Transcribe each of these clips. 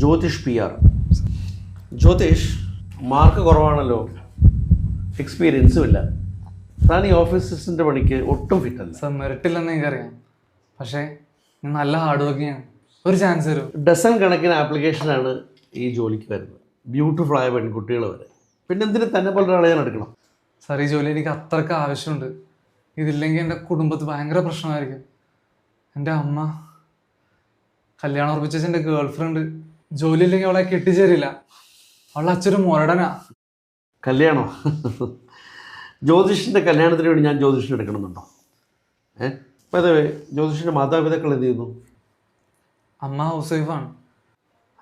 Jyothish PR. Jyothish, mark കുറവാണല്ലോ, എക്സ്പീരിയൻസും ഇല്ല. താൻ ഈ ഓഫീസ് അസിസ്റ്റൻ്റ് പണിക്ക് ഒട്ടും ഫിറ്റല്ല. സർ, മെറിറ്റില്ലെന്ന് എനിക്കറിയാം. പക്ഷേ ഞാൻ നല്ല ഹാർഡ് വർക്കിങ്ങാണ്. ഒരു ചാൻസ് തരും. ഡസൺ കണക്കിന് ആപ്ലിക്കേഷനാണ് ഈ ജോലിക്ക് വരുന്നത്, ബ്യൂട്ടിഫുൾ ആയ പെൺകുട്ടികൾ വരെ. പിന്നെ എന്തിന് തന്നെ പോലെ ഒരാളെ ഞാൻ എടുക്കണം? സാർ, ഈ ജോലി എനിക്ക് അത്രയ്ക്ക് ആവശ്യമുണ്ട്. ഇതില്ലെങ്കിൽ എൻ്റെ കുടുംബത്തിൽ ഭയങ്കര പ്രശ്നമായിരിക്കും. എൻ്റെ അമ്മ കല്യാണം ഉറപ്പിച്ച എൻ്റെ ഗേൾ ഫ്രണ്ട് ജോലി ഇല്ലെങ്കിൽ അവളെ കെട്ടിച്ചേരില്ല. അവളുടെ അച്ഛനും മുരടനാ. കല്യാണോ? ജ്യോതിഷിൻ്റെ കല്യാണത്തിന് വേണ്ടി ഞാൻ ജ്യോതിഷിനെ എടുക്കണമെന്നുണ്ടോ? അതെ, ജ്യോതിഷിൻ്റെ മാതാപിതാക്കൾ എന്ത് ചെയ്യുന്നു? അമ്മ ഹൗസ് വൈഫാണ്.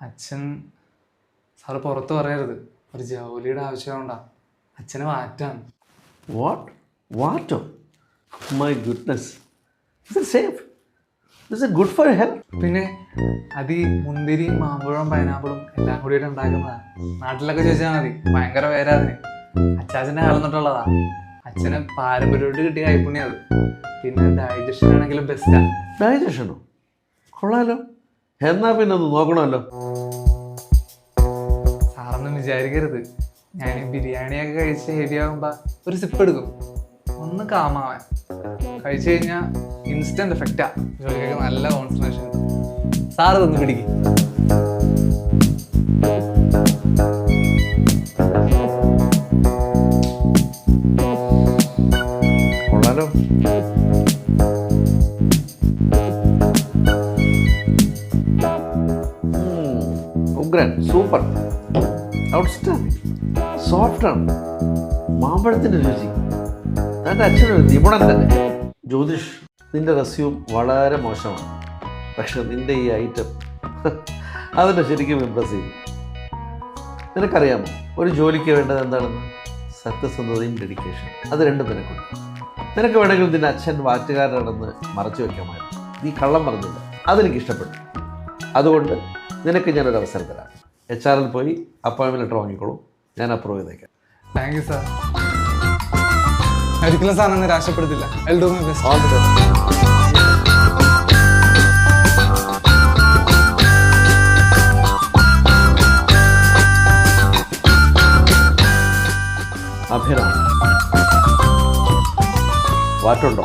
അച്ഛൻ, സാറ് പുറത്ത് പറയരുത്, ഒരു ജോലിയുടെ ആവശ്യമുണ്ടാ. അച്ഛന് വാറ്റാണ്. വാട്ടോ? My goodness, is it safe? Is it good for health? പിന്നെ അത് ഈ മുന്തിരിയും മാമ്പഴവും പൈനാപ്പിളും എല്ലാം കൂടിയിട്ട് ഉണ്ടാക്കുന്നതാണ്. നാട്ടിലൊക്കെ ചോദിച്ചാൽ മതി, ഭയങ്കര പേരാ അതിന്. അച്ചാച്ചൻ്റെ കാലം തൊട്ടുള്ളതാ. അച്ഛന് പാരമ്പര്യമായിട്ട് കിട്ടിയ കൈപ്പുണ്യം അത്. പിന്നെ ഡൈജഷൻ ആണെങ്കിലും ബെസ്റ്റാ. ഡൈജഷനോ? കൊള്ളാലോ. എന്നാ പിന്നെ ഒന്ന് നോക്കണമല്ലോ. സാറൊന്നും വിചാരിക്കരുത്, ഞാൻ ഈ ബിരിയാണിയൊക്കെ കഴിച്ച് ഹെവി ആകുമ്പോൾ ഒരു സിപ്പ് എടുക്കും, ഒന്ന് കാമാവാൻ. കഴിച്ചു കഴിഞ്ഞാൽ ഇൻസ്റ്റന്റ് എഫക്റ്റാ. ജോലിക്കൊക്കെ നല്ല കോൺസെൻട്രേഷൻ കിട്ടും. സാറ് തന്നു പിടിക്കും. കൊള്ളാലോ. ഉഗ്രൻ, സൂപ്പർ, ഔട്ട്സ്റ്റാൻഡിങ്, സോഫ്റ്റാണ്. മാമ്പഴത്തിൻ്റെ രുചി. തൻ്റെ അച്ഛനൊരു നിപുണൻ തന്നെ. ജ്യോതിഷ്, നിൻ്റെ റെസ്യൂം വളരെ മോശമാണ്. പക്ഷെ നിൻ്റെ ഈ ഐറ്റം അതിനെ ശരിക്കും ഇംപ്രസ് ചെയ്തു. നിനക്കറിയാമോ ഒരു ജോലിക്ക് വേണ്ടത് എന്താണെന്ന്? സത്യസന്ധതയും ഡെഡിക്കേഷൻ. അത് രണ്ടും നിനക്കുണ്ട്. നിനക്ക് വേണമെങ്കിൽ നിൻ്റെ അച്ഛൻ വാറ്റുകാരനാണെന്ന് മറച്ചു വയ്ക്കാമായിരുന്നു. നീ കള്ളം പറഞ്ഞില്ല, അതെനിക്ക് ഇഷ്ടപ്പെട്ടു. അതുകൊണ്ട് നിനക്ക് ഞാനൊരു അവസരം തരാം. HR പോയി അപ്പോയിൻമെൻറ്റ് ലെറ്റർ വാങ്ങിക്കോളൂ, ഞാൻ അപ്രൂവ് ചെയ്തേക്കാം. Thank you sir. ഒരിക്കലും സാറിനെ നിരാശപ്പെടുത്തില്ല. I will do my best. All the best. Abhiram, വാറ്റുണ്ടോ?